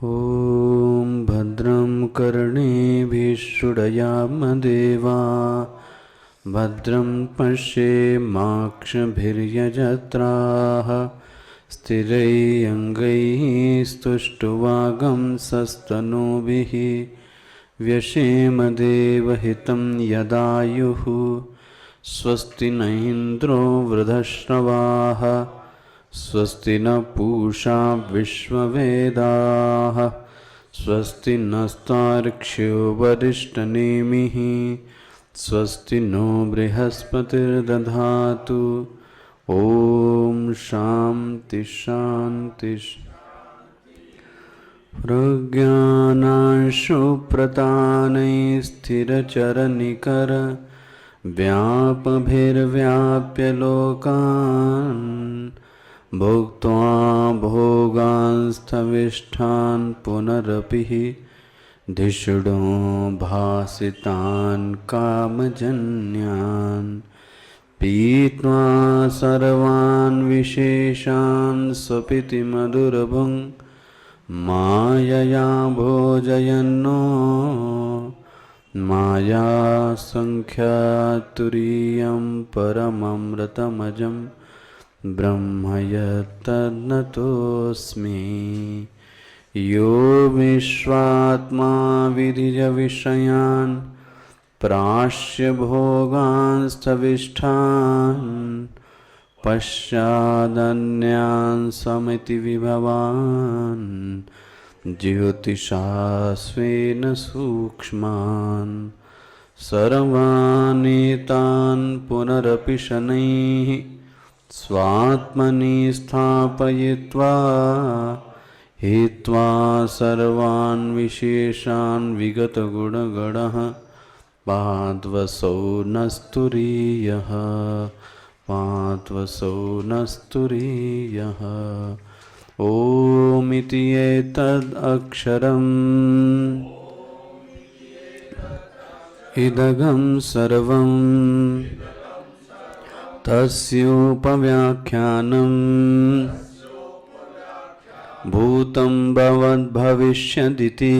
ॐ भद्रं कर्णेभिः शृणुयामदेवा भद्रं पश्येमाक्षभिर्यजत्राः स्थिरैरङ्गैः स्तुष्टुवागंसस्तनूभिः व्यशेमदेवहितं यदायुः स्वस्ति न इन्द्रो वृधश्रवाः स्वस्ति न पूषा विश्ववेदाः स्वस्ति नस्तार्क्ष्यो वरिष्ठनेमिः स्वस्ति नो बृहस्पतिर्दधातु। ॐ शान्ति शान्ति। प्रज्ञानांशुप्रतानैः स्थिरचरनिकर व्यापभिर्व्याप्य लोकान् भुक्त्वा भोगांस्तविष्ठान् पुनरपि धिषणो भासितान् कामजन्यान् पीत्वा सर्वान् विशेषान् स्वपिति मधुरभुङ् मायया भोजयन्नो माया संख्यातुरीयं परममृतमजं ब्रह्म यत्तन्नतोऽस्मि। यो विश्वात्मा विधिजविषयान् प्राश्य भोगांस्तविष्ठान् पश्चादन्यान् समिति विभवान् ज्योतिषा स्वेन सूक्ष्मान् सर्वानेतान् पुनरपि शनैः स्वात्मनि स्थापयित्वा हित्वा सर्वान् विशेषान् विगतगुणगणः पाद्वसौ नस्तुरीयः पाद्वसौ नस्तुरीयः। ओमिति एतदक्षरम् इदगं सर्वं तस्योपव्याख्यानं भूतं भवद्भविष्यदिति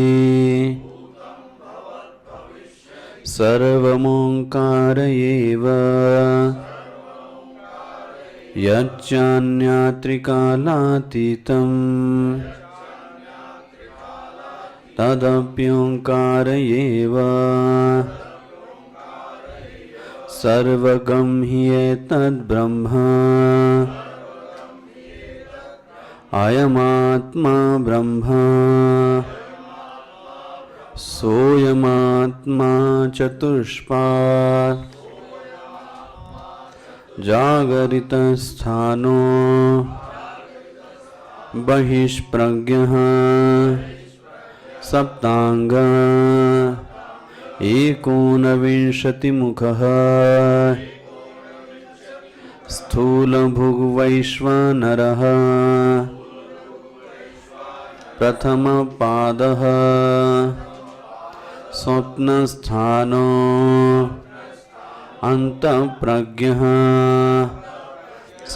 सर्वमोङ्कार एव यच्चान्यात्रिकालातीतं तदप्योङ्कार एव सर्वगं हि एतद्ब्रह्म अयमात्मा ब्रह्म सोऽयमात्मा चतुष्पात् जागरितस्थानो बहिष्प्रज्ञः सप्तांग एकोनविंशतिमुखः स्थूलभुग्वैश्वानरः प्रथमपादः स्वप्नस्थानो अन्तःप्रज्ञः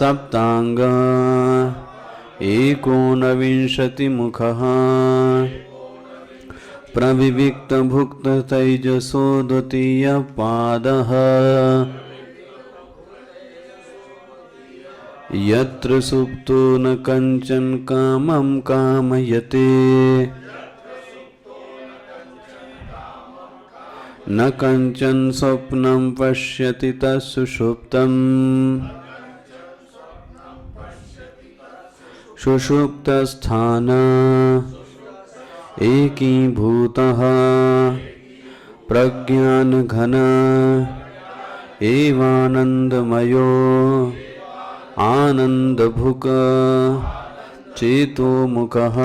सप्तांग एकोनविंशतिमुखः प्रविविक्तभुक्ततैजसो द्वितीयपादः यत्र सुप्तो न कञ्चन कामं कामयते न कञ्चन स्वप्नं पश्यति तत्सुषुप्तम् सुषुप्तस्थान एकीभूतः प्रज्ञानघन एवानन्दमयो आनन्दभुक चेतोमुखः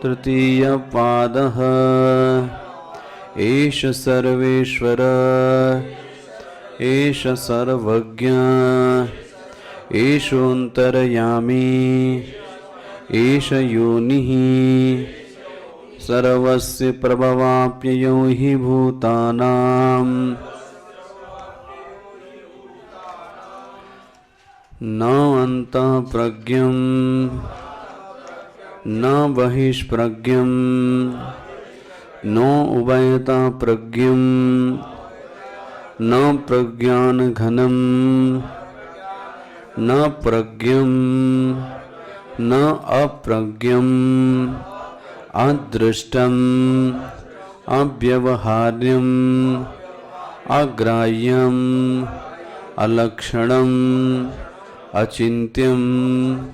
तृतीयपादः एष सर्वेश्वर एष सर्वज्ञ एषोऽन्तर्यामी एष योनिः सर्वस्य प्रभवाप्ययो हि भूतानां न अन्तः प्रज्ञं न बहिष्प्रज्ञं नो उभयता प्रज्ञं न प्रज्ञानघनं न प्रज्ञं न अप्रज्ञं अदृष्टम् अव्यवहार्यम् अग्राह्यम् अलक्षणम् अचिन्त्यम्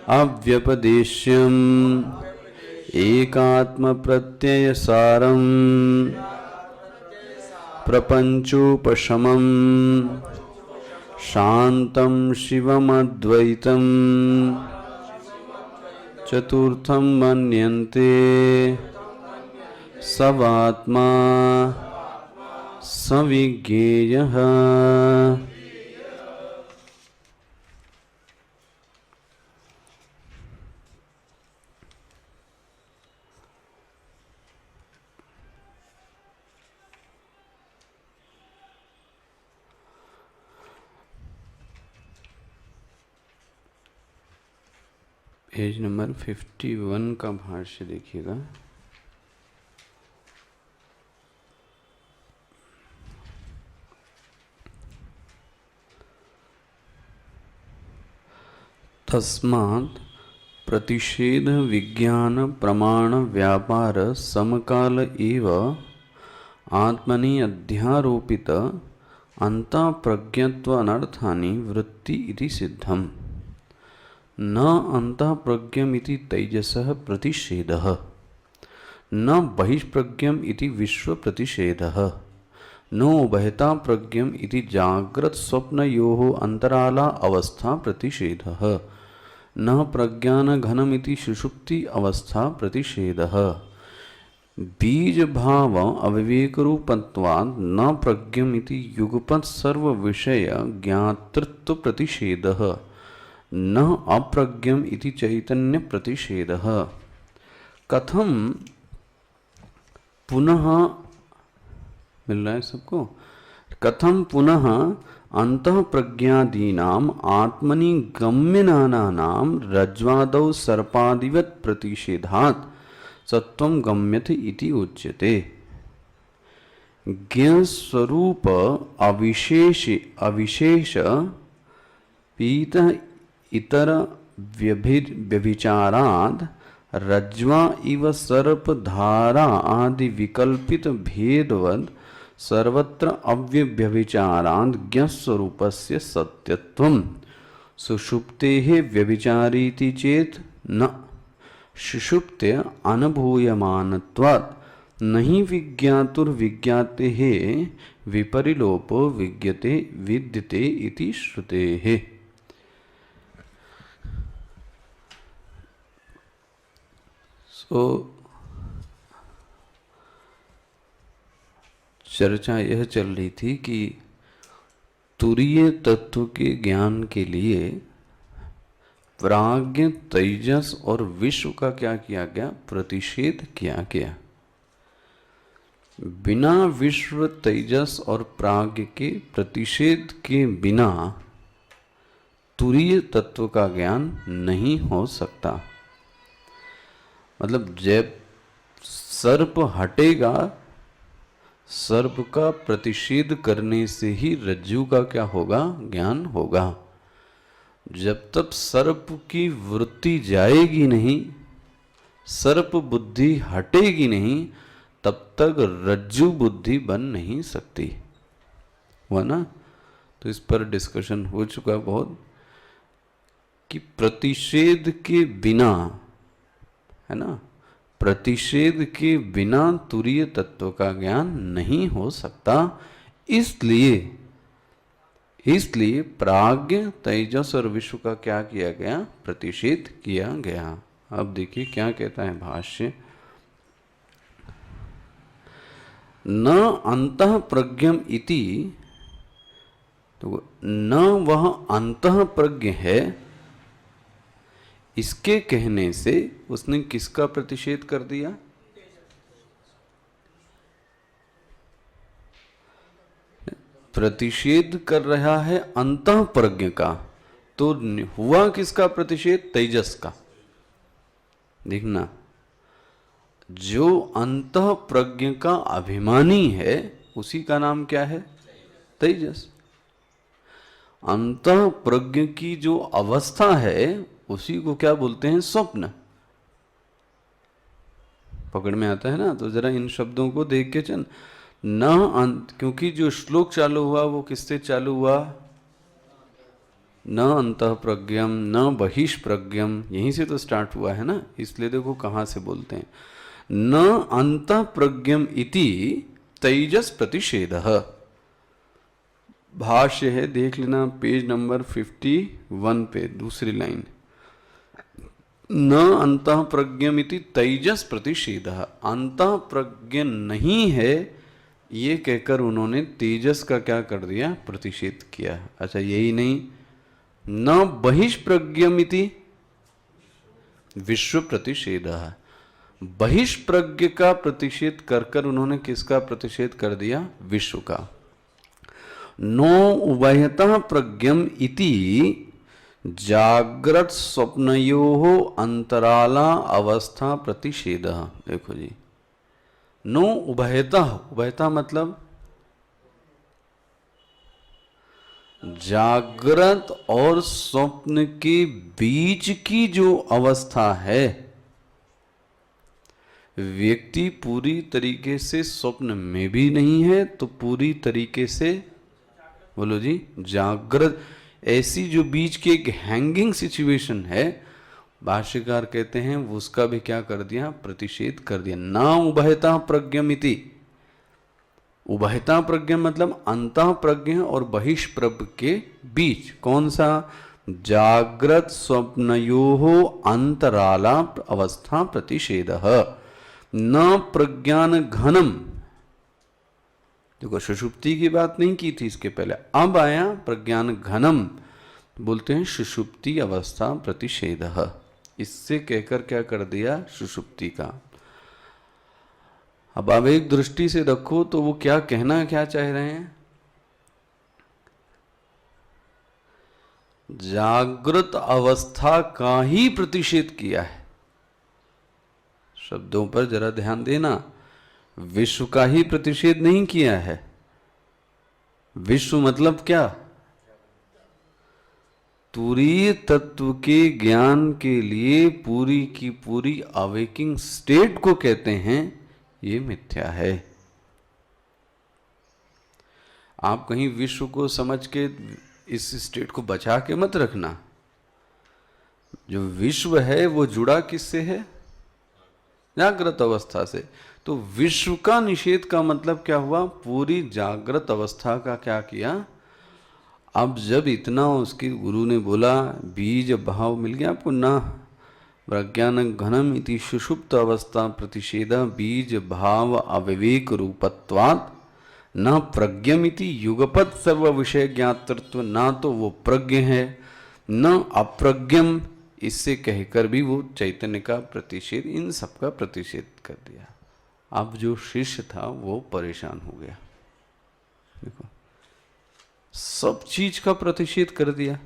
अव्यपदेश्यम् एकात्मप्रत्ययसारम् प्रपञ्चोपशमम् शान्तं शिवमद्वैतम् चतुर्थं मन्यन्ते सवात्मा सविज्ञेयः। पेज नंबर 51 का भाष्य देखिएगा। तस्मात् प्रतिषेध विज्ञान प्रमाण व्यापार समकाल एव आत्मनि अध्यारोपित अंतःप्रज्ञत्व अनर्थानि वृत्ति इति सिद्धम्। न अंतःप्रज्ञम् इति तैजसः प्रतिषेधः न बहिष्प्रज्ञम् इति विश्व प्रतिषेधः नो उभयता प्रज्ञम् इति जाग्रत स्वप्नयोः अंतराला अवस्था प्रतिषेधः न प्रज्ञान घनमिति सुषुप्ति अवस्था प्रतिषेधः। बीज भाव अविवेक रूपत्वात् न प्रज्ञमिति युगपत् सर्व विषय ज्ञातृत्व प्रतिषेधः न अप्रज्ञम् इति चैतन्य प्रतिषेधः। कथम पुनः मिल रहा है सबको? कथम पुनः अंतः प्रज्ञादीनाम आत्मनि गम्यमानानां रज्ज्वादौ सर्पादिवत् प्रतिषेधात् सत्वं गम्यते इति उच्यते। ज्ञस्वरूप अविशेष पीत इतर व्यभिचाराद रज्ज्वा इव सर्पधारा आदि विकल्पित भेदवद सर्वत्र अव्यभिचाराद ज्ञस्वरूपस्य सत्यत्वं सुषुप्तेः व्यभिचारीति चेत् न सुषुप्ते अनुभूयमानत्वात् नहि विज्ञातुर्विज्ञातेः विपरिलोपो विद्यते विद्यते इति श्रुतेः। चर्चा यह चल रही थी कि तुरीय तत्व के ज्ञान के लिए प्राज्ञ तेजस और विश्व का क्या किया गया? प्रतिषेध किया गया। बिना विश्व तेजस और प्राज्ञ के प्रतिषेध के बिना तुरीय तत्व का ज्ञान नहीं हो सकता। मतलब जब सर्प हटेगा, सर्प का प्रतिषेध करने से ही रज्जु का क्या होगा? ज्ञान होगा। जब तक सर्प की वृत्ति जाएगी नहीं, सर्प बुद्धि हटेगी नहीं, तब तक रज्जु बुद्धि बन नहीं सकती। हुआ ना? तो इस पर डिस्कशन हो चुका बहुत कि प्रतिषेध के बिना, है ना, प्रतिषेध के बिना तुरीय तत्व का ज्ञान नहीं हो सकता। इसलिए प्राज्ञ तेजस और विश्व का क्या किया गया? प्रतिषेध किया गया। अब देखिए क्या कहता है भाष्य। न अंतः प्रज्ञम इति, तो न वह अंतः प्रज्ञ है, इसके कहने से उसने किसका प्रतिषेध कर दिया? प्रतिषेध कर रहा है अंतः प्रज्ञ का। तो हुआ किसका प्रतिषेध? तेजस का। देखना, जो अंतः प्रज्ञ का अभिमानी है उसी का नाम क्या है? तेजस। अंतः प्रज्ञ की जो अवस्था है उसी को क्या बोलते हैं? स्वप्न। पकड़ में आता है ना? तो जरा इन शब्दों को देख के चल। न क्योंकि जो श्लोक चालू हुआ वो किससे चालू हुआ? न अंतः प्रज्ञम न बहिष्प्रज्ञम, यहीं से तो स्टार्ट हुआ है ना। इसलिए देखो कहाँ से बोलते हैं, न अंतः प्रज्ञम इति तेजस प्रतिषेधः। भाष्य है, देख लेना, पेज नंबर 51 पे दूसरी लाइन। न अंतः प्रज्ञमिति तेजस प्रतिषेधः, अंतः प्रज्ञ नहीं है ये कहकर उन्होंने तेजस का क्या कर दिया? प्रतिषेध किया। अच्छा, यही नहीं, न बहिष्प्रज्ञमिति विश्व प्रतिषेधः, बहिष्प्रज्ञ का प्रतिषेध कर कर उन्होंने किसका प्रतिषेध कर दिया? विश्व का। नो उभयतः प्रज्ञम इति जागृत स्वप्नयोः अंतराला अवस्था प्रतिषेधः। देखो जी, नो उभयतः, उभयतः मतलब जागृत और स्वप्न के बीच की जो अवस्था है, व्यक्ति पूरी तरीके से स्वप्न में भी नहीं है तो पूरी तरीके से, बोलो जी, जागृत, ऐसी जो बीच की एक हैंगिंग सिचुएशन है, भाष्यकार कहते हैं उसका भी क्या कर दिया? प्रतिषेध कर दिया। ना उभयता प्रज्ञमिति, उभयता प्रज्ञ मतलब अंतः प्रज्ञ और बहिष्प्रज्ञ के बीच कौन सा? जागृत स्वप्नयोः अंतराला अवस्था प्रतिषेधः। न प्रज्ञान घनम, देखो सुषुप्ति की बात नहीं की थी इसके पहले, अब आया प्रज्ञान घनम, बोलते हैं सुषुप्ति अवस्था प्रतिषेधः। इससे कहकर क्या कर दिया? सुषुप्ति का। अब आप एक दृष्टि से रखो तो वो क्या कहना क्या चाह रहे हैं? जागृत अवस्था का ही प्रतिषेध किया है। शब्दों पर जरा ध्यान देना, विश्व का ही प्रतिषेध नहीं किया है। विश्व मतलब क्या? तुरीय तत्व के ज्ञान के लिए पूरी की पूरी अवेकिंग स्टेट को कहते हैं ये मिथ्या है। आप कहीं विश्व को समझ के इस स्टेट को बचा के मत रखना। जो विश्व है वो जुड़ा किससे है? जागृत अवस्था से। तो विश्व का निषेध का मतलब क्या हुआ? पूरी जागृत अवस्था का क्या किया? अब जब इतना उसके गुरु ने बोला, बीज भाव मिल गया आपको ना, प्रज्ञान घनम इति सुषुप्त अवस्था प्रतिषेध बीज भाव अविवेक रूपत्वात् न प्रज्ञमिति युगपत सर्व विषय ज्ञातृत्व, ना तो वो प्रज्ञ है न अप्रज्ञम, इससे कहकर भी वो चैतन्य का प्रतिषेध, इन सब का प्रतिषेध कर दिया। अब जो शिष्य था वो परेशान हो गया। देखो, सब चीज का प्रतिषेध कर दिया।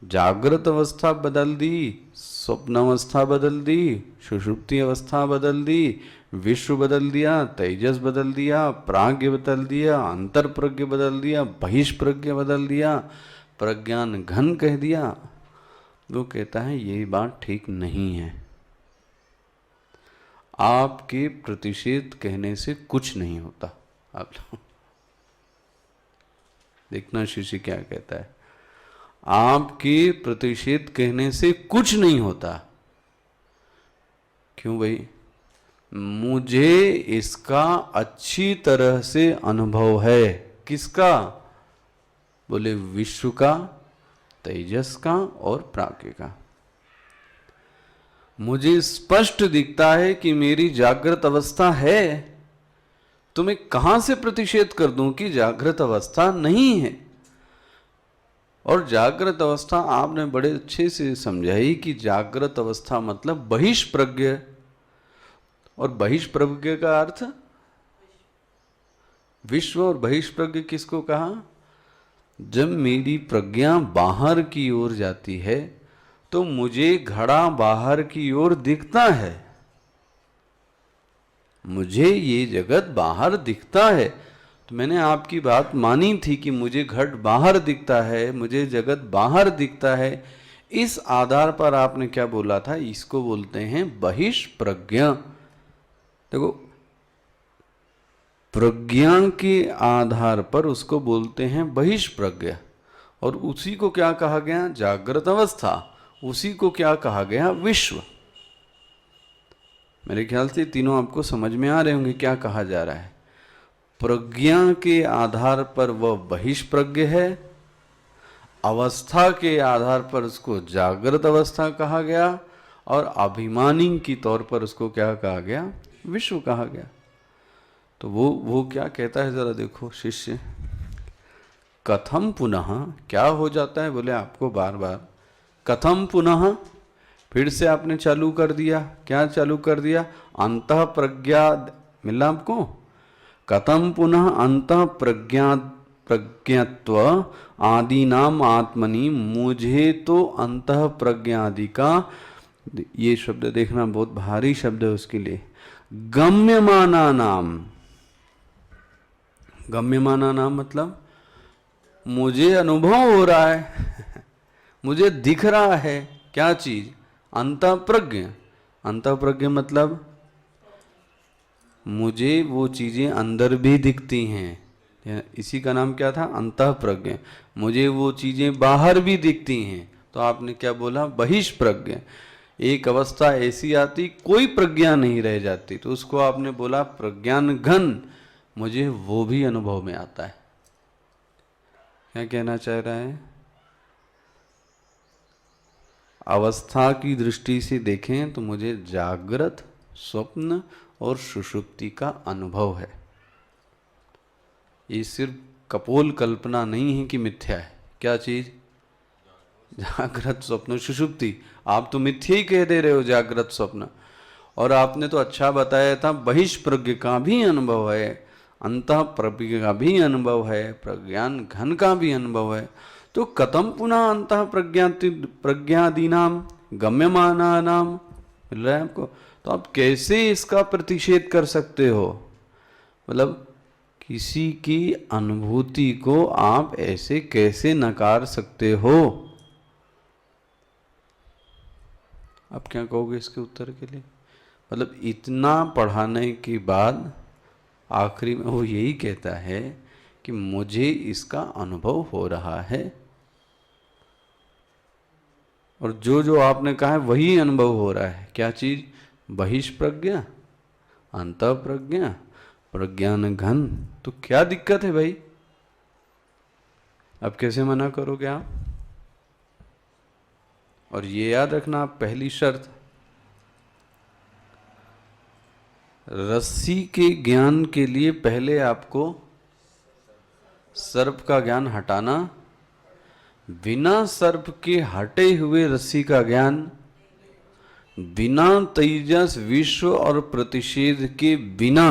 जागृत अवस्था बदल दी, स्वप्न अवस्था बदल दी, सुषुप्ति अवस्था बदल दी, विश्व बदल दिया, तेजस बदल दिया, प्राज्ञ बदल दिया, अंतर प्रज्ञ बदल दिया, बहिष्प्रज्ञ बदल दिया, प्रज्ञान घन कह दिया। वो कहता है ये बात ठीक नहीं है। आपके प्रतिषेध कहने से कुछ नहीं होता। आप देखना शिष्य क्या कहता है, आपके प्रतिषेध कहने से कुछ नहीं होता। क्यों भाई? मुझे इसका अच्छी तरह से अनुभव है। किसका? बोले विश्व का, तेजस का और प्राज्ञ का। मुझे स्पष्ट दिखता है कि मेरी जागृत अवस्था है, तो मैं कहां से प्रतिषेध कर दूं कि जागृत अवस्था नहीं है। और जागृत अवस्था आपने बड़े अच्छे से समझाई कि जागृत अवस्था मतलब बहिष्प्रज्ञ, और बहिष्प्रज्ञ का अर्थ विश्व, और बहिष्प्रज्ञ किसको कहा? जब मेरी प्रज्ञा बाहर की ओर जाती है तो मुझे घड़ा बाहर की ओर दिखता है, मुझे ये जगत बाहर दिखता है। तो मैंने आपकी बात मानी थी कि मुझे घट बाहर दिखता है, मुझे जगत बाहर दिखता है। इस आधार पर आपने क्या बोला था, इसको बोलते हैं बहिष्प्रज्ञा। देखो, प्रज्ञा के आधार पर उसको बोलते हैं बहिष्प्रज्ञा। और उसी को क्या कहा गया, जागृत अवस्था। उसी को क्या कहा गया, विश्व। मेरे ख्याल से तीनों आपको समझ में आ रहे होंगे क्या कहा जा रहा है। प्रज्ञा के आधार पर वह बहिष्प्रज्ञ है, अवस्था के आधार पर उसको जागृत अवस्था कहा गया, और अभिमानी की तौर पर उसको क्या कहा गया, विश्व कहा गया। तो वो क्या कहता है, जरा देखो शिष्य, कथम पुनः, क्या हो जाता है, बोले आपको बार बार कथम पुनः, फिर से आपने चालू कर दिया। क्या चालू कर दिया, अंतः प्रज्ञा, मिला आपको, कथम पुनः अंतः प्रज्ञत्व आदि नाम आत्मनि, मुझे तो अंतः प्रज्ञादि का, ये शब्द देखना बहुत भारी शब्द है उसके लिए, गम्यमाना नाम। गम्यमाना नाम मतलब मुझे अनुभव हो रहा है मुझे दिख रहा है, क्या चीज, अंतःप्रज्ञ। अंतःप्रज्ञ मतलब मुझे वो चीजें अंदर भी दिखती हैं, इसी का नाम क्या था, अंतःप्रज्ञ। मुझे वो चीजें बाहर भी दिखती हैं, तो आपने क्या बोला, बहिष्प्रज्ञ। एक अवस्था ऐसी आती कोई प्रज्ञा नहीं रह जाती, तो उसको आपने बोला प्रज्ञान घन, मुझे वो भी अनुभव में आता है। क्या कहना चाह रहा है, अवस्था की दृष्टि से देखें तो मुझे जागृत, स्वप्न और सुषुप्ति का अनुभव है। ये सिर्फ कपोल कल्पना नहीं है कि मिथ्या है। क्या चीज, जागृत, स्वप्न, सुषुप्ति। आप तो मिथ्या ही कह दे रहे हो, जागृत स्वप्न। और आपने तो अच्छा बताया था, बहिष्प्रज्ञ का भी अनुभव है, अंतः प्रज्ञ का भी अनुभव है, प्रज्ञान घन का भी अनुभव है। तो कथम पुनः अंतः प्रज्ञादीनाम गम्यमाना नाम, मिल रहा है आपको। तो आप कैसे इसका प्रतिषेध कर सकते हो, मतलब किसी की अनुभूति को आप ऐसे कैसे नकार सकते हो। आप क्या कहोगे इसके उत्तर के लिए, मतलब इतना पढ़ाने के बाद आखिरी में वो यही कहता है कि मुझे इसका अनुभव हो रहा है, और जो जो आपने कहा है वही अनुभव हो रहा है। क्या चीज, बहिष्प्रज्ञा, अंतःप्रज्ञा, प्रज्ञान घन। तो क्या दिक्कत है भाई, अब कैसे मना करोगे आप। और ये याद रखना, आप पहली शर्त, रस्सी के ज्ञान के लिए पहले आपको सर्प का ज्ञान हटाना, बिना सर्प के हटे हुए रस्सी का ज्ञान, बिना तेजस विश्व और प्रतिषेध के बिना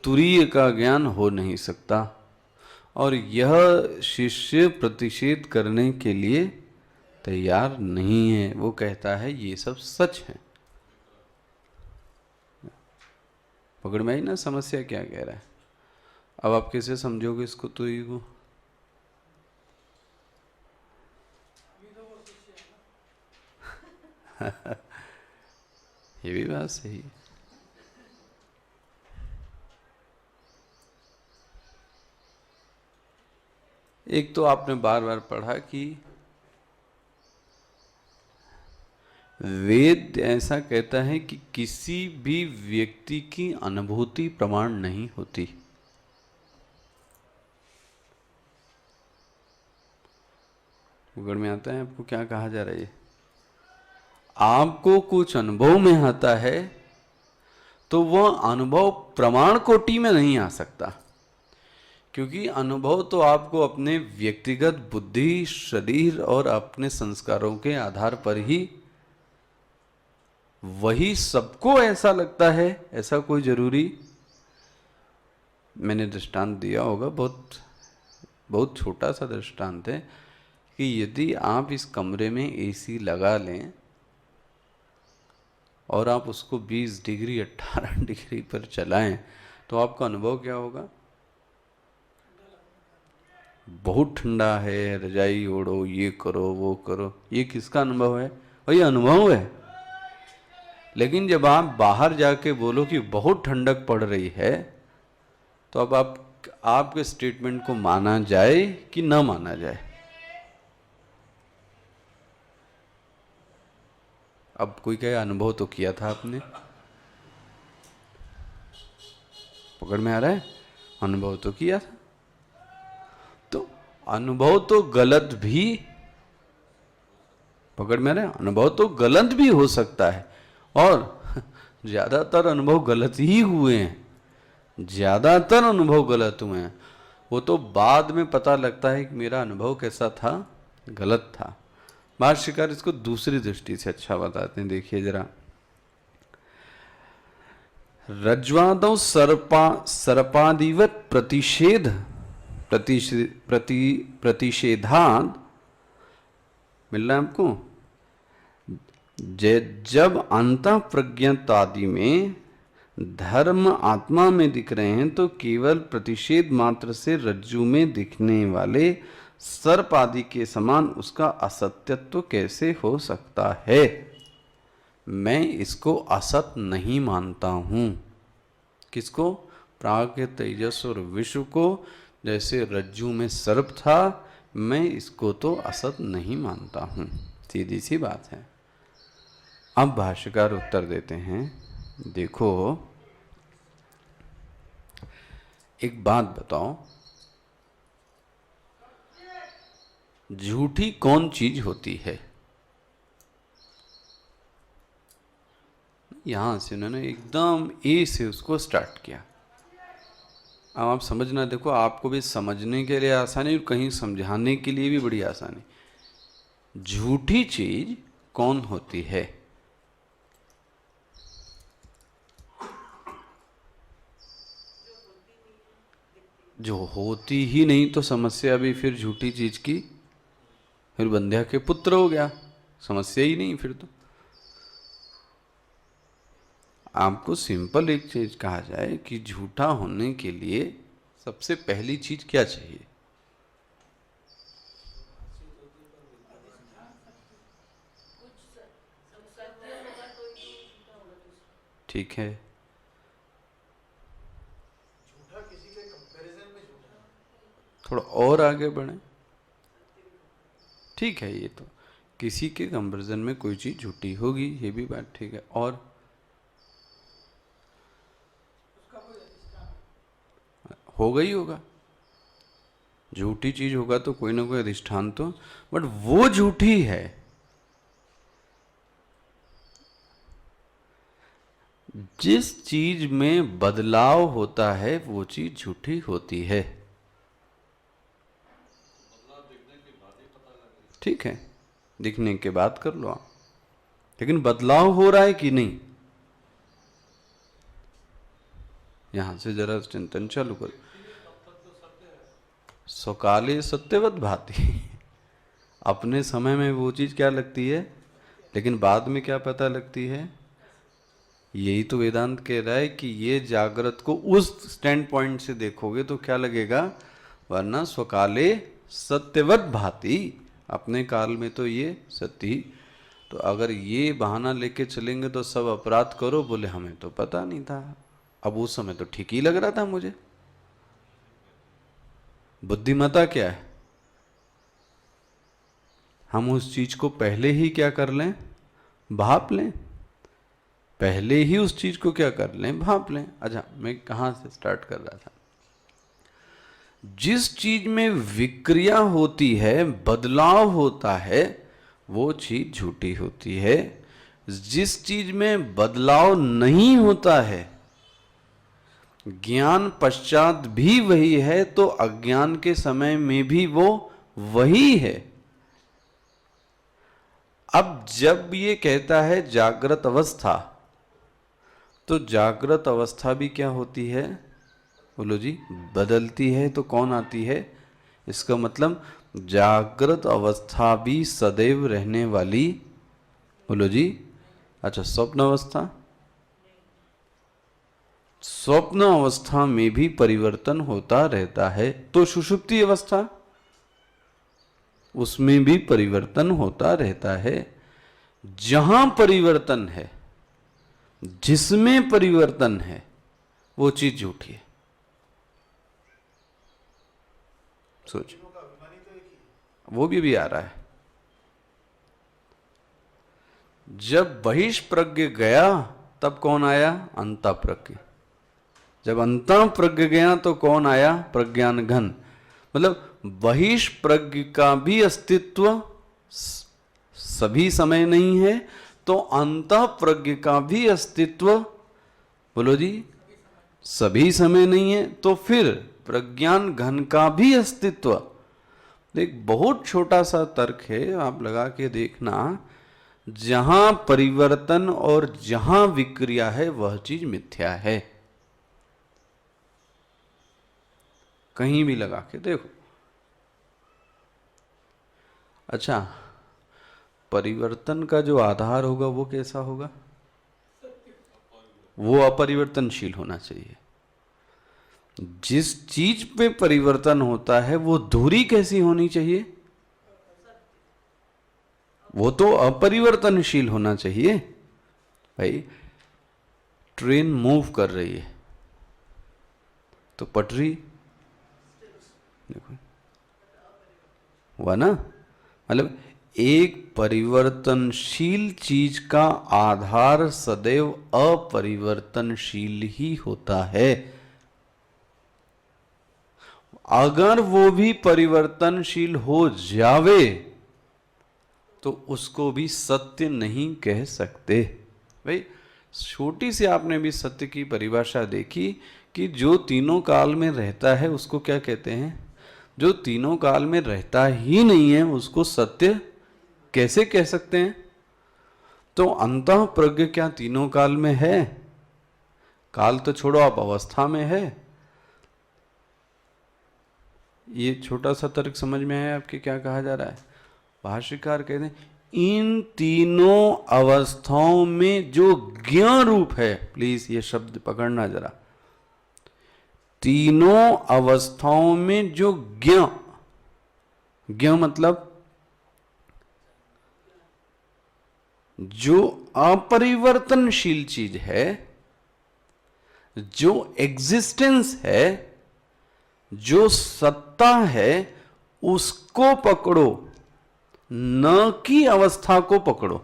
तुरीय का ज्ञान हो नहीं सकता। और यह शिष्य प्रतिषेध करने के लिए तैयार नहीं है। वो कहता है ये सब सच है। पकड़ में आई ना समस्या क्या कह रहा है। अब आप कैसे समझोगे इसको, तुरीय को। ये भी बात सही है। एक तो आपने बार बार पढ़ा कि वेद ऐसा कहता है कि किसी भी व्यक्ति की अनुभूति प्रमाण नहीं होती। उगड़ में आता है आपको क्या कहा जा रहा है। आपको कुछ अनुभव में आता है तो वह अनुभव प्रमाण कोटि में नहीं आ सकता, क्योंकि अनुभव तो आपको अपने व्यक्तिगत बुद्धि, शरीर और अपने संस्कारों के आधार पर ही, वही सबको ऐसा लगता है, ऐसा कोई जरूरी। मैंने दृष्टांत दिया होगा, बहुत बहुत छोटा सा दृष्टांत है कि यदि आप इस कमरे में एसी लगा लें और आप उसको 20 डिग्री 18 डिग्री पर चलाएं तो आपका अनुभव क्या होगा? बहुत ठंडा है, रजाई ओढ़ो, ये करो वो करो, ये किसका अनुभव है? और ये अनुभव है। लेकिन जब आप बाहर जाके बोलो कि बहुत ठंडक पड़ रही है, तो अब आपके स्टेटमेंट को माना जाए कि ना माना जाए? अब कोई कहे अनुभव तो किया था आपने, पकड़ में आ रहा है? अनुभव तो किया था। तो अनुभव तो गलत भी, पकड़ में आ रहा है? अनुभव तो गलत भी हो सकता है, और ज्यादातर अनुभव गलत ही हुए हैं, ज्यादातर अनुभव गलत हुए हैं। वो तो बाद में पता लगता है कि मेरा अनुभव कैसा था, गलत था। भाष्यकार इसको दूसरी दृष्टि से अच्छा बताते हैं, देखिए जरा। रज्ज्वादौ सर्पादिवत प्रतिषेधाद, मिल रहा है आपको? जब अंतः प्रज्ञात आदि में धर्म आत्मा में दिख रहे हैं तो केवल प्रतिषेध मात्र से रज्जु में दिखने वाले सर्प आदि के समान उसका असत्यत्व कैसे हो सकता है? मैं इसको असत नहीं मानता हूं। किसको? प्राग, तेजस और विश्व को। जैसे रज्जु में सर्प था, मैं इसको तो असत नहीं मानता हूं। सीधी सी बात है। अब भाष्यकार उत्तर देते हैं, देखो एक बात बताओ, झूठी कौन चीज होती है? यहां से उन्होंने एकदम ए से उसको स्टार्ट किया। अब आप समझना, देखो आपको भी समझने के लिए आसानी और कहीं समझाने के लिए भी बड़ी आसानी। झूठी चीज कौन होती है? जो होती ही नहीं तो समस्या भी फिर झूठी चीज की, फिर बंध्या के पुत्र हो गया, समस्या ही नहीं फिर तो। आपको सिंपल एक चीज कहा जाए कि झूठा होने के लिए सबसे पहली चीज क्या चाहिए? ठीक है, थोड़ा और आगे बढ़े। ठीक है, ये तो किसी के कंपैरिजन में कोई चीज झूठी होगी, ये भी बात ठीक है। और होगा ही होगा, झूठी चीज होगा तो कोई ना कोई अधिष्ठान तो, बट वो झूठी है। जिस चीज में बदलाव होता है वो चीज झूठी होती है। ठीक है, दिखने के बाद कर लो आप, लेकिन बदलाव हो रहा है कि नहीं, यहां से जरा चिंतन चालू करो। सकाले सत्यवत भाति अपने समय में वो चीज क्या लगती है, लेकिन बाद में क्या पता लगती है? यही तो वेदांत कह रहा है कि ये जागृत को उस स्टैंड पॉइंट से देखोगे तो क्या लगेगा, वरना स्वकाले सत्यवत भाति, अपने काल में तो ये सत्य। तो अगर ये बहाना लेके चलेंगे तो सब अपराध करो, बोले हमें तो पता नहीं था, अब उस समय तो ठीक ही लग रहा था मुझे। बुद्धिमत्ता क्या है? हम उस चीज को पहले ही क्या कर लें, भाप लें, पहले ही उस चीज को क्या कर लें, भाप लें। अच्छा, मैं कहां से स्टार्ट कर रहा था? जिस चीज में विक्रिया होती है, बदलाव होता है, वो चीज झूठी होती है। जिस चीज में बदलाव नहीं होता है, ज्ञान पश्चात भी वही है, तो अज्ञान के समय में भी वो वही है। अब जब ये कहता है जागृत अवस्था, तो जागृत अवस्था भी क्या होती है? बोलो जी, बदलती है। तो कौन आती है? इसका मतलब जागृत अवस्था भी सदैव रहने वाली, बोलो जी। अच्छा, स्वप्न अवस्था, स्वप्न अवस्था में भी परिवर्तन होता रहता है, तो सुषुप्ति अवस्था, उसमें भी परिवर्तन होता रहता है। जहां परिवर्तन है, जिसमें परिवर्तन है, वो चीज झूठी है। सोच, वो भी आ रहा है। जब बहिष्प्रज्ञ गया तब कौन आया? अंतःप्रज्ञ। जब अंतःप्रज्ञ गया तो कौन आया? प्रज्ञान घन। मतलब बहिष्प्रज्ञ का भी अस्तित्व सभी समय नहीं है, तो अंतःप्रज्ञ का भी अस्तित्व, बोलो जी, सभी समय नहीं है, तो फिर प्रज्ञान घन का भी अस्तित्व। एक बहुत छोटा सा तर्क है, आप लगा के देखना। जहां परिवर्तन और जहां विक्रिया है, वह चीज मिथ्या है। कहीं भी लगा के देखो। अच्छा, परिवर्तन का जो आधार होगा वो कैसा होगा? वो अपरिवर्तनशील होना चाहिए। जिस चीज पे परिवर्तन होता है वो धुरी कैसी होनी चाहिए? वो तो अपरिवर्तनशील होना चाहिए। भाई, ट्रेन मूव कर रही है तो पटरी देखो हुआ ना। मतलब एक परिवर्तनशील चीज का आधार सदैव अपरिवर्तनशील ही होता है। अगर वो भी परिवर्तनशील हो जावे तो उसको भी सत्य नहीं कह सकते। भाई, छोटी सी आपने भी सत्य की परिभाषा देखी कि जो तीनों काल में रहता है उसको क्या कहते हैं? जो तीनों काल में रहता ही नहीं है उसको सत्य कैसे कह सकते हैं? तो अंतःप्रज्ञ क्या तीनों काल में है? काल तो छोड़ो, आप अवस्था में है। ये छोटा सा तर्क समझ में आया आपके? क्या कहा जा रहा है? भाष्यकार कहते हैं इन तीनों अवस्थाओं में जो ज्ञ रूप है, प्लीज ये शब्द पकड़ना जरा, तीनों अवस्थाओं में जो ज्ञ मतलब जो अपरिवर्तनशील चीज है, जो एग्जिस्टेंस है, जो सत्ता है, उसको पकड़ो, न की अवस्था को पकड़ो।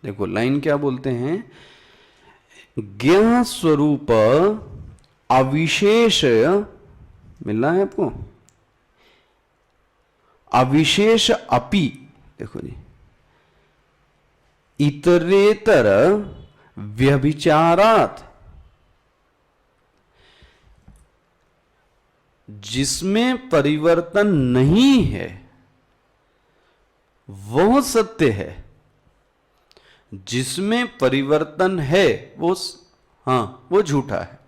देखो लाइन क्या बोलते हैं? ज्ञ स्वरूप अविशेष, मिल रहा है आपको? अविशेष अपि, देखो जी, इतरेतर व्यभिचारात, जिसमें परिवर्तन नहीं है वह सत्य है, जिसमें परिवर्तन है वो वो झूठा है।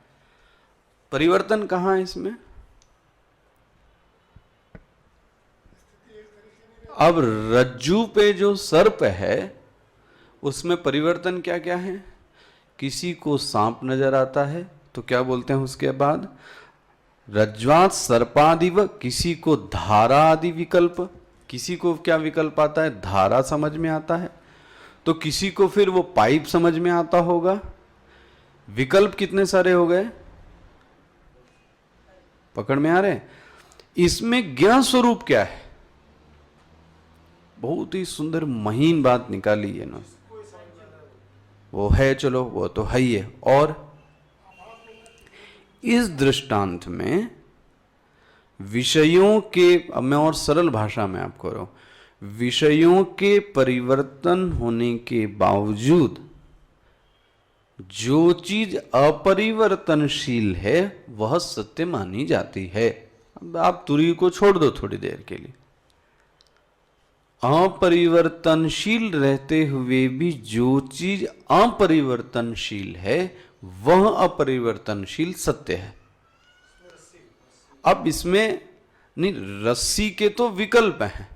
परिवर्तन कहां है इसमें? अब रज्जू पे जो सर्प है उसमें परिवर्तन क्या क्या है? किसी को सांप नजर आता है तो क्या बोलते हैं उसके बाद? रज्ज्वात सर्पादिव। किसी को धारा आदि विकल्प, किसी को क्या विकल्प आता है? धारा समझ में आता है, तो किसी को फिर वो पाइप समझ में आता होगा। विकल्प कितने सारे हो गए? पकड़ में आ रहे? इसमें ज्ञान स्वरूप क्या है? बहुत ही सुंदर महीन बात निकाली है ना। वो है, चलो वो तो है ही है। और इस दृष्टांत में विषयों के, अब मैं और सरल भाषा में आपको रहा हूं, विषयों के परिवर्तन होने के बावजूद जो चीज अपरिवर्तनशील है वह सत्य मानी जाती है। अब आप तुरी को छोड़ दो थोड़ी देर के लिए। अपरिवर्तनशील रहते हुए भी जो चीज अपरिवर्तनशील है वह अपरिवर्तनशील सत्य है। अब इसमें नहीं, रस्सी के तो विकल्प हैं।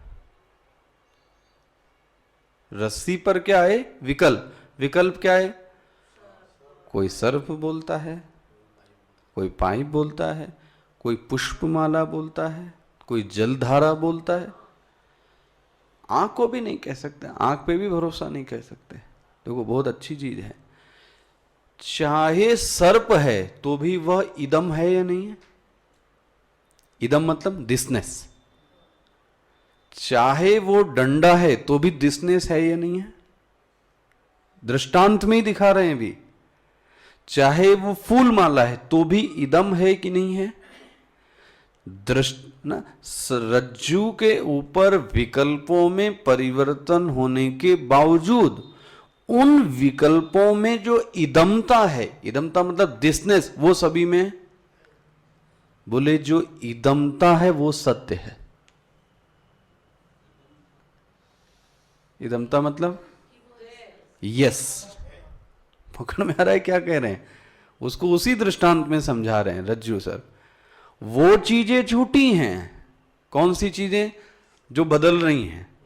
रस्सी पर क्या है? विकल्प। विकल्प क्या है? कोई सर्प बोलता है, कोई पाइप बोलता है, कोई पुष्पमाला बोलता है, कोई जलधारा बोलता है। आंख को भी नहीं कह सकते, आंख पे भी भरोसा नहीं कर सकते। देखो बहुत अच्छी चीज है, चाहे सर्प है तो भी वह इदम है या नहीं है? इदम मतलब दिसनेस। चाहे वो डंडा है तो भी दिसनेस है या नहीं है? दृष्टांत में ही दिखा रहे हैं भी। चाहे वो फूल माला है तो भी इदम है कि नहीं है? ना, रज्जू के ऊपर विकल्पों में परिवर्तन होने के बावजूद उन विकल्पों में जो इदमता है, इदमता मतलब दिसनेस, वो सभी में। बोले जो इदमता है वो सत्य है। इदमता मतलब यस। पकड़ में आ रहा है क्या कह रहे हैं? उसको उसी दृष्टांत में समझा रहे हैं रज्जू सर। वो चीजें झूठी हैं। कौन सी चीजें? जो बदल रही हैं।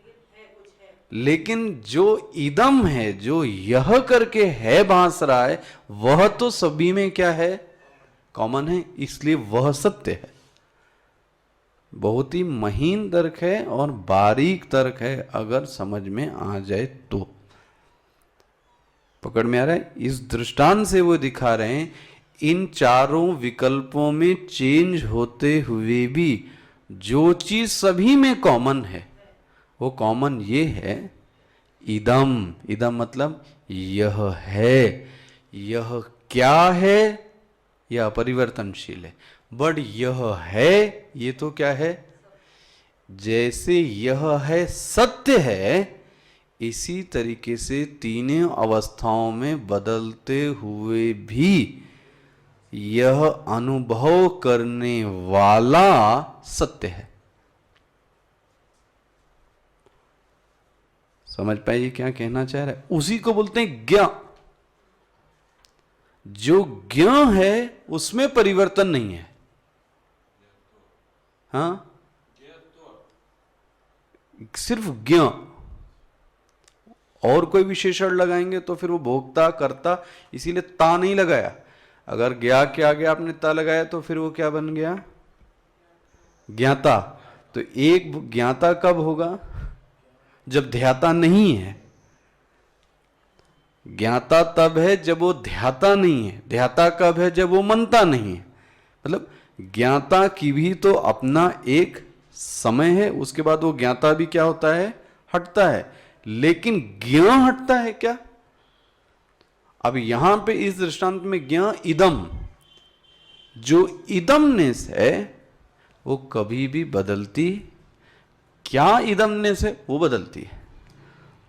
लेकिन जो इदम है, जो यह करके है भास रहा है, वह तो सभी में क्या है? कॉमन है, इसलिए वह सत्य है। बहुत ही महीन तर्क है और बारीक तर्क है, अगर समझ में आ जाए तो। पकड़ में आ रहा है? इस दृष्टांत से वो दिखा रहे हैं इन चारों विकल्पों में चेंज होते हुए भी जो चीज सभी में कॉमन है, वो कॉमन ये है इदम। इदम मतलब यह है। यह क्या है? यह अपरिवर्तनशील है। बट यह है, ये तो क्या है? जैसे यह है सत्य है, इसी तरीके से तीनों अवस्थाओं में बदलते हुए भी यह अनुभव करने वाला सत्य है। समझ पाइए क्या कहना चाह रहा है? उसी को बोलते हैं ज्ञ। जो ज्ञ है उसमें परिवर्तन नहीं है। हाँ, सिर्फ ज्ञ। और कोई विशेषण लगाएंगे तो फिर वो भोक्ता करता, इसीलिए ता नहीं लगाया। अगर ज्ञा के आगे आपने ता लगाया तो फिर वो क्या बन गया? ज्ञाता। तो एक ज्ञाता कब होगा? जब ध्याता नहीं है। ज्ञाता तब है जब वो ध्याता नहीं है। ध्याता कब है? जब वो मनता नहीं है। मतलब ज्ञाता की भी तो अपना एक समय है, उसके बाद वो ज्ञाता भी क्या होता है? हटता है। लेकिन ज्ञ हटता है क्या? अब यहां पे इस दृष्टांत में ज्ञ इदम, जो इदमनेस है वो कभी भी बदलती क्या? इदमनेस है वो बदलती है।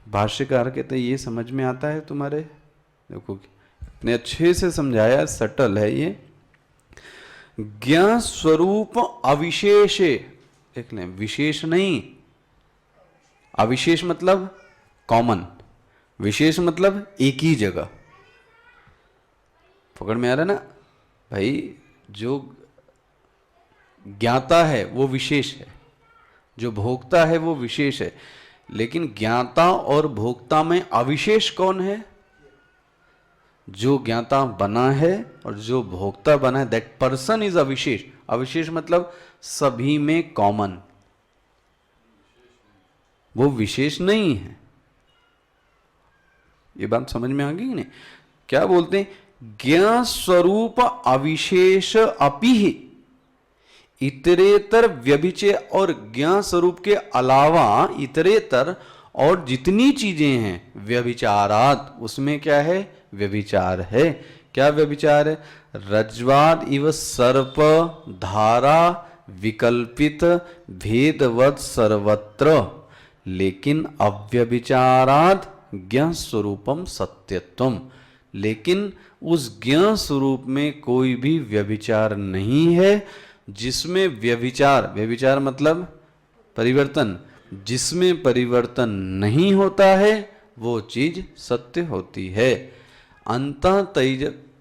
भाष्यकार कहते ये समझ में आता है तुम्हारे? देखो इतने अच्छे से समझाया, सटल है ये। ज्ञ स्वरूप अविशेषे, देख लें, विशेष नहीं। अविशेष मतलब कॉमन, विशेष मतलब एक ही जगह। पकड़ में आ रहा है ना भाई? जो ज्ञाता है वो विशेष है, जो भोक्ता है वो विशेष है। लेकिन ज्ञाता और भोक्ता में अविशेष कौन है? जो ज्ञाता बना है और जो भोक्ता बना है, दैट पर्सन इज अविशेष। अविशेष मतलब सभी में कॉमन, वो विशेष नहीं है। ये बात समझ में आ गई कि नहीं? क्या बोलते हैं? ज्ञ स्वरूप अविशेष अपि इतरेतर व्यभिचय, और ज्ञ स्वरूप के अलावा इतरेतर और जितनी चीजें हैं व्यभिचारात, उसमें क्या है? व्यभिचार है। क्या व्यभिचार है? रज्ज्वाद इव सर्प धारा विकल्पित भेदवत सर्वत्र, लेकिन अव्यभिचारात ज्ञ स्वरूपम सत्यत्वम। लेकिन उस ज्ञ स्वरूप में कोई भी व्यभिचार नहीं है। जिसमें व्यभिचार, व्यभिचार मतलब परिवर्तन, जिसमें परिवर्तन नहीं होता है वो चीज सत्य होती है। अंतः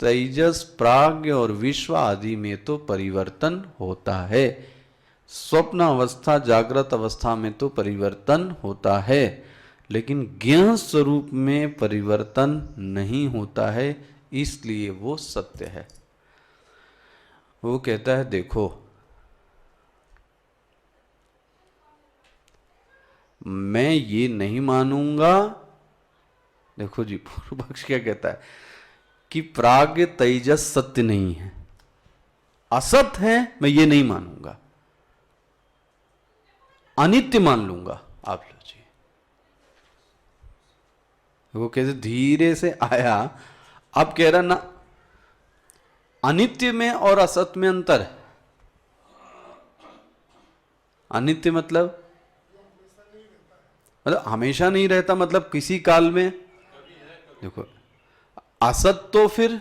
तेजस प्राज्ञ और विश्व आदि में तो परिवर्तन होता है। स्वप्न अवस्था जागृत अवस्था में तो परिवर्तन होता है, लेकिन ज्ञान स्वरूप में परिवर्तन नहीं होता है, इसलिए वो सत्य है। वो कहता है देखो, मैं ये नहीं मानूंगा। देखो जी, पूर्व पक्ष क्या कहता है कि प्राग तेजस सत्य नहीं है, असत है, मैं ये नहीं मानूंगा, अनित्य मान लूंगा। आप लो जी, वो कैसे धीरे से आया, अब कह रहा ना अनित्य में और असत में अंतर है। अनित्य मतलब हमेशा नहीं रहता, मतलब किसी काल में। देखो असत तो फिर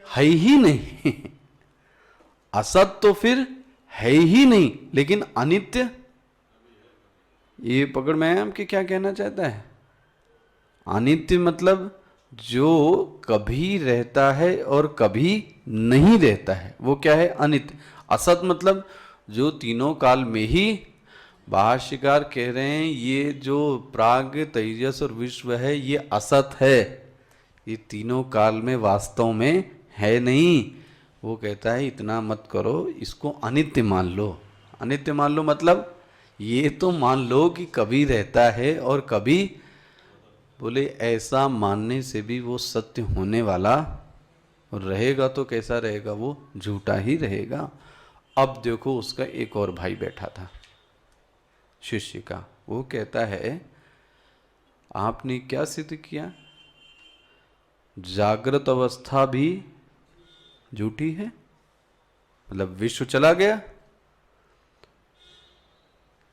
है ही नहीं, असत तो फिर है ही नहीं, लेकिन अनित्य, ये पकड़ में आया कि क्या कहना चाहता है। अनित्य मतलब जो कभी रहता है और कभी नहीं रहता है, वो क्या है, अनित्य। असत मतलब जो तीनों काल में ही, भाष्यकार कह रहे हैं ये जो प्राग तेजस और विश्व है ये असत है, ये तीनों काल में वास्तव में है नहीं। वो कहता है इतना मत करो, इसको अनित्य मान लो। अनित्य मान लो मतलब ये तो मान लो कि कभी रहता है और कभी, बोले ऐसा मानने से भी वो सत्य होने वाला रहेगा तो कैसा रहेगा, वो झूठा ही रहेगा। अब देखो उसका एक और भाई बैठा था शिष्य का, वो कहता है आपने क्या सिद्ध किया, जागृत अवस्था भी झूठी है, मतलब विश्व चला गया,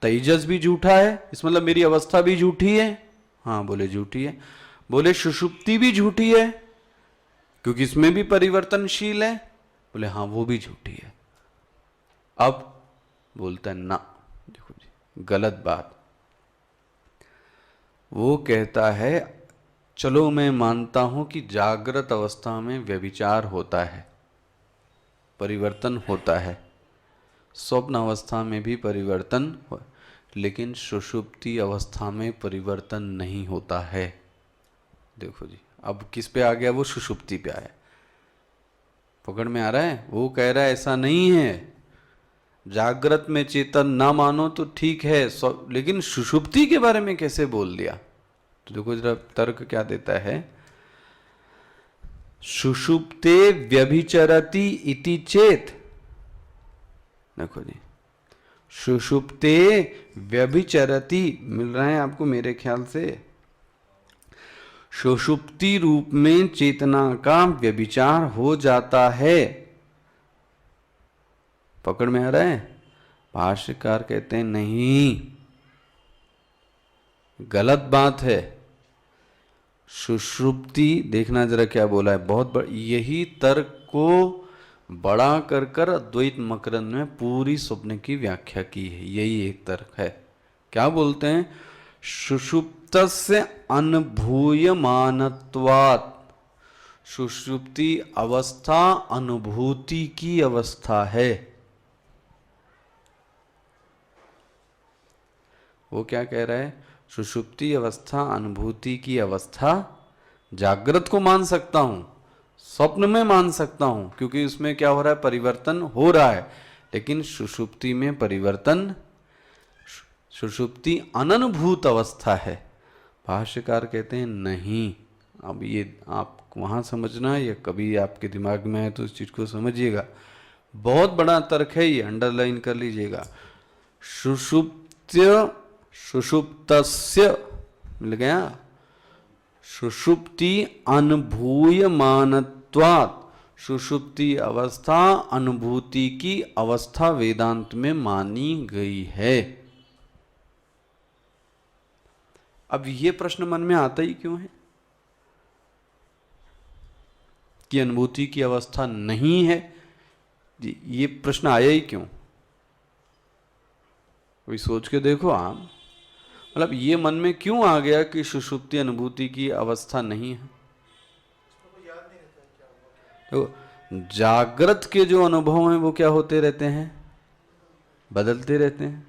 तेजस भी झूठा है, इस मतलब मेरी अवस्था भी झूठी है। हाँ बोले झूठी है। बोले सुषुप्ति भी झूठी है क्योंकि इसमें भी परिवर्तनशील है। बोले हाँ वो भी झूठी है। अब बोलता है ना, देखो जी गलत बात। वो कहता है चलो मैं मानता हूं कि जागृत अवस्था में व्यभिचार होता है, परिवर्तन होता है, स्वप्न अवस्था में भी परिवर्तन हो, लेकिन सुषुप्ति अवस्था में परिवर्तन नहीं होता है। देखो जी अब किस पे आ गया, वो सुषुप्ति पे आया। पकड़ में आ रहा है। वो कह रहा है ऐसा नहीं है, जागृत में चेतन ना मानो तो ठीक है, लेकिन सुषुप्ति के बारे में कैसे बोल दिया। तो देखो जरा तर्क क्या देता है, सुषुप्ते व्यभिचरति इति चेत, देखो जी सुषुप्ते व्यभिचरति मिल रहा है आपको मेरे ख्याल से, सुषुप्ति रूप में चेतना का व्यभिचार हो जाता है। पकड़ में आ रहा है। भाष्यकार कहते हैं नहीं, गलत बात है। सुषुप्ति, देखना जरा क्या बोला है, बहुत यही तर्क को बड़ा कर कर अद्वैत मकरंद में पूरी स्वप्न की व्याख्या की है। यही एक तर्क है। क्या बोलते हैं, सुषुप्तस्य अनुभूयमानत्वात्, सुषुप्ति अवस्था अनुभूति की अवस्था है। वो क्या कह रहा है, सुषुप्ति अवस्था अनुभूति की अवस्था, जागृत को मान सकता हूं, स्वप्न में मान सकता हूं क्योंकि उसमें क्या हो रहा है, परिवर्तन हो रहा है, लेकिन सुषुप्ति में परिवर्तन, सुषुप्ति अननुभूत अवस्था है। भाष्यकार कहते हैं नहीं। अब ये आप वहां समझना, या कभी आपके दिमाग में है तो इस चीज को समझिएगा, बहुत बड़ा तर्क है ये, अंडरलाइन कर लीजिएगा। सुषुप्तस्य मिल गया, सुषुप्ति अनुभूयमानत्वात्, सुषुप्ति अवस्था अनुभूति की अवस्था वेदांत में मानी गई है। अब ये प्रश्न मन में आता ही क्यों है कि अनुभूति की अवस्था नहीं है, ये प्रश्न आया ही क्यों, कोई सोच के देखो आप। मतलब ये मन में क्यों आ गया कि सुषुप्ति अनुभूति की अवस्था नहीं है। तो जागृत के जो अनुभव हैं वो क्या होते रहते हैं, बदलते रहते हैं।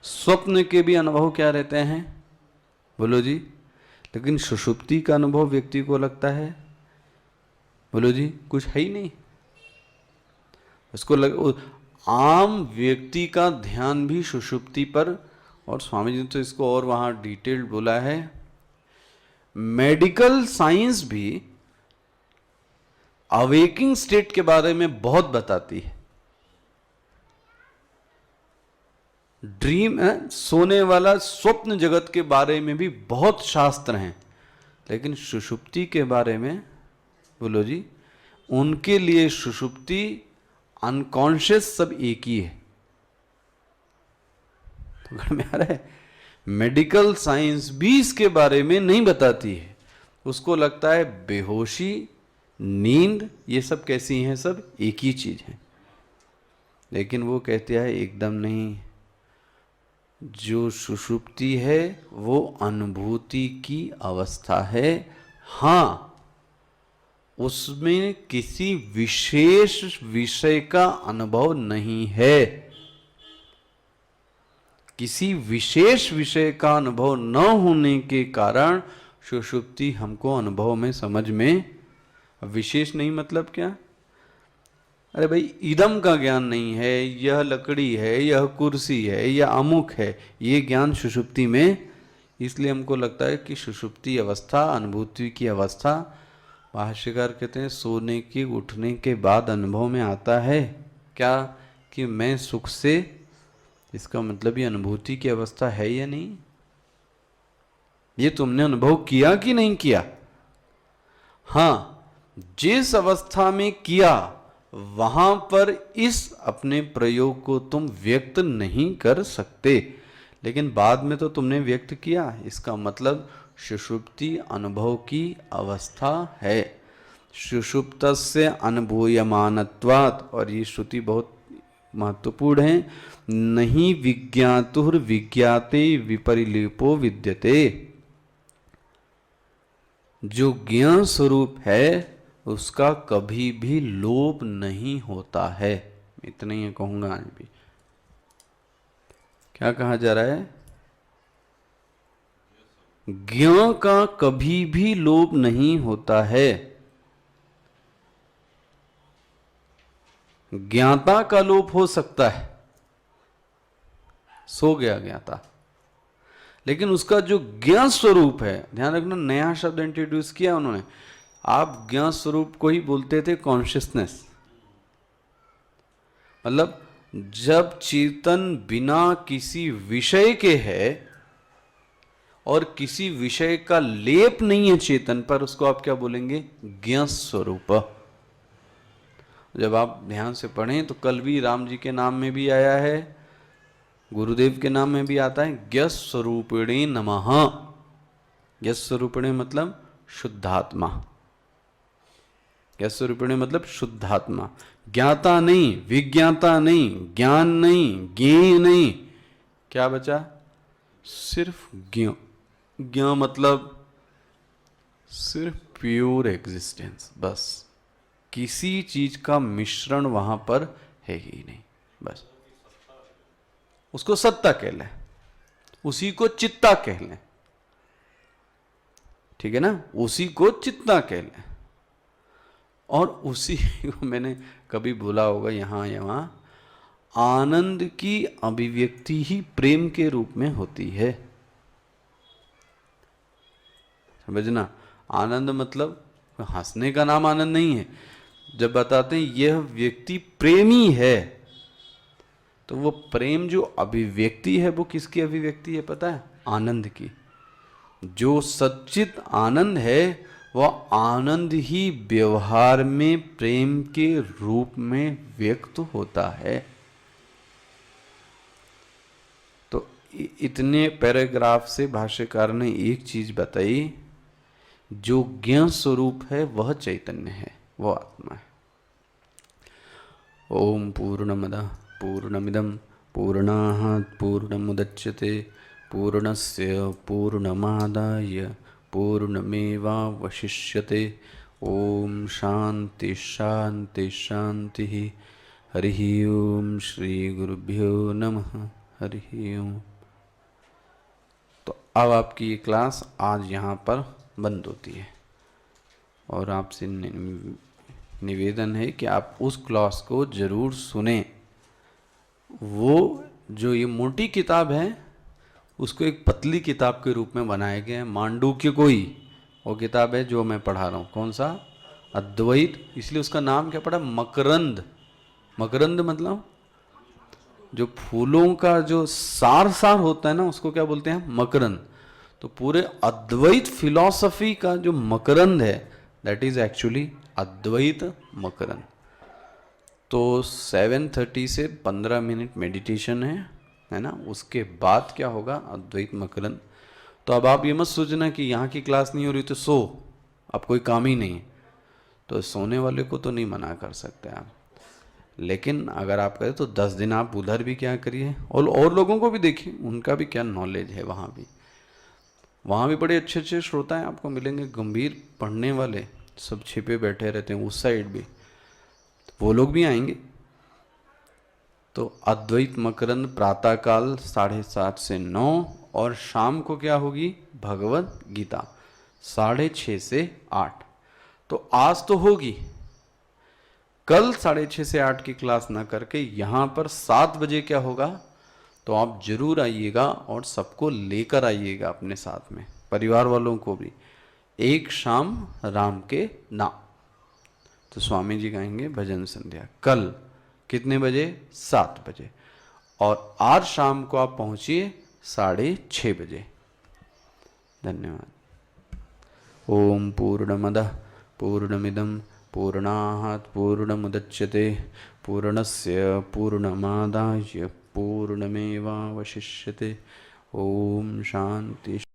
स्वप्न के भी अनुभव क्या रहते हैं, बोलो जी। लेकिन सुषुप्ति का अनुभव व्यक्ति को लगता है, बोलो जी, कुछ है ही नहीं। उसको आम व्यक्ति का ध्यान भी सुषुप्ति पर, और स्वामी जी ने तो इसको और वहां डिटेल्ड बोला है। मेडिकल साइंस भी अवेकिंग स्टेट के बारे में बहुत बताती है। ड्रीम सोने वाला स्वप्न जगत के बारे में भी बहुत शास्त्र हैं, लेकिन सुषुप्ति के बारे में, बोलो जी, उनके लिए सुषुप्ति अनकॉन्शियस सब एक ही है। तो घर में आ रहा है, मेडिकल साइंस भी इसके बारे में नहीं बताती है। उसको लगता है बेहोशी, नींद, ये सब कैसी हैं, सब एक ही चीज है। लेकिन वो कहते हैं एकदम नहीं, जो सुषुप्ति है वो अनुभूति की अवस्था है। हाँ, उसमें किसी विशेष विषय का अनुभव नहीं है। किसी विशेष विषय का अनुभव न होने के कारण सुषुप्ति हमको अनुभव में, समझ में, विशेष नहीं मतलब क्या? अरे भाई, इदम का ज्ञान नहीं है, यह लकड़ी है, यह कुर्सी है, यह अमुक है, ये ज्ञान सुषुप्ति में। इसलिए हमको लगता है कि सुषुप्ति अवस्था अनुभूति की अवस्था, भाष्यकार कहते हैं, सोने के उठने के बाद अनुभव में आता है क्या कि मैं सुख से, इसका मतलब ये अनुभूति की अवस्था है या नहीं? ये तुमने अनुभव किया कि नहीं किया? हाँ, जिस अवस्था में किया वहां पर इस अपने प्रयोग को तुम व्यक्त नहीं कर सकते, लेकिन बाद में तो तुमने व्यक्त किया। इसका मतलब सुषुप्ति अनुभव की अवस्था है। सुषुप्तस्य अनुभूयमानत्वात्, और ये श्रुति बहुत महत्वपूर्ण है, नहीं विज्ञातुर विज्ञाते विपरिलीपो विद्यते। जो ज्ञान स्वरूप है उसका कभी भी लोप नहीं होता है। इतना ही कहूंगा आज भी। क्या कहा जा रहा है? ज्ञान का कभी भी लोप नहीं होता है। ज्ञाता का लोप हो सकता है, सो गया ज्ञाता, लेकिन उसका जो ज्ञान स्वरूप है, ध्यान रखना, नया शब्द इंट्रोड्यूस किया उन्होंने। आप ज्ञान स्वरूप को ही बोलते थे कॉन्शियसनेस। मतलब जब चेतन बिना किसी विषय के है और किसी विषय का लेप नहीं है चेतन पर, उसको आप क्या बोलेंगे? ज्ञान स्वरूप। जब आप ध्यान से पढ़ें तो कल भी राम जी के नाम में भी आया है, गुरुदेव के नाम में भी आता है, ज्ञ स्वरूपिणे नमः। ज्ञ स्वरूपिणे मतलब शुद्धात्मा। ज्ञ स्वरूपिणे मतलब शुद्धात्मा। ज्ञाता नहीं, विज्ञाता नहीं, ज्ञान नहीं, ज्ञेय नहीं, क्या बचा? सिर्फ ज्ञ। ज्ञ मतलब सिर्फ प्योर एग्जिस्टेंस, बस। किसी चीज का मिश्रण वहां पर है ही नहीं, बस। उसको सत्ता कह लें, उसी को चित्ता कह लें, ठीक है ना? उसी को चित्ता कह लें। और उसी को मैंने कभी बोला होगा यहाँ या वहाँ, आनंद की अभिव्यक्ति ही प्रेम के रूप में होती है। समझना, आनंद मतलब हंसने का नाम आनंद नहीं है। जब बताते हैं यह व्यक्ति प्रेमी है, तो वो प्रेम जो अभिव्यक्ति है वो किसकी अभिव्यक्ति है पता है? आनंद की। जो सच्चित आनंद है वह आनंद ही व्यवहार में प्रेम के रूप में व्यक्त होता है। तो इतने पैराग्राफ से भाष्यकार ने एक चीज बताई, जो ज्ञान स्वरूप है वह चैतन्य है, वह आत्मा है। ओम पूर्णमदः पूर्णमिदं पूर्णात् पूर्णमुदच्यते पूर्णस्य पूर्णमादाय पूर्णमेवावशिष्यते। ओम शांति शांति शांति। हरिः ओम श्री गुरुभ्यो नमः। हरिः ओम। तो अब आपकी ये क्लास आज यहाँ पर बंद होती है और आपसे निवेदन है कि आप उस क्लास को जरूर सुने। वो जो ये मोटी किताब है उसको एक पतली किताब के रूप में बनाया गया है। मांडूक्य को ही वो किताब है जो मैं पढ़ा रहा हूँ। कौन सा? अद्वैत। इसलिए उसका नाम क्या पड़ा? मकरंद। मकरंद मतलब जो फूलों का जो सार सार होता है ना, उसको क्या बोलते हैं? मकरंद। तो पूरे अद्वैत फिलॉसफी का जो मकरंद है, दैट इज एक्चुअली अद्वैत मकरंद। तो 7:30 से 15 मिनट मेडिटेशन है ना। उसके बाद क्या होगा? अद्वैत मकरंद। तो अब आप ये मत सोचना कि यहाँ की क्लास नहीं हो रही तो सो, अब कोई काम ही नहीं। तो सोने वाले को तो नहीं मना कर सकते आप, लेकिन अगर आप करें तो 10 दिन आप उधर भी क्या करिए और लोगों को भी देखिए, उनका भी क्या नॉलेज है। वहाँ भी बड़े अच्छे अच्छे श्रोता हैं आपको मिलेंगे, गंभीर पढ़ने वाले, सब छिपे बैठे रहते हैं उस साइड भी, वो लोग भी आएंगे। तो अद्वैत मकरंद प्रातःकाल 7:30 से 9, और शाम को क्या होगी? भगवत गीता 6:30 से 8। तो आज तो होगी, कल 6:30 से 8 की क्लास ना करके यहाँ पर 7 बजे क्या होगा? तो आप जरूर आइएगा और सबको लेकर आइएगा अपने साथ में, परिवार वालों को भी। एक शाम राम के नाम। तो स्वामी जी गाएंगे भजन संध्या कल कितने बजे? 7 बजे। और आज शाम को आप पहुंचिए 6:30 बजे। धन्यवाद। ओम पूर्णमदः पूर्णमिदं पूर्णात् पूर्णमुदच्यते पूर्णस्य पूर्णमादाय पूर्णमेवावशिष्यते। ओम शांति।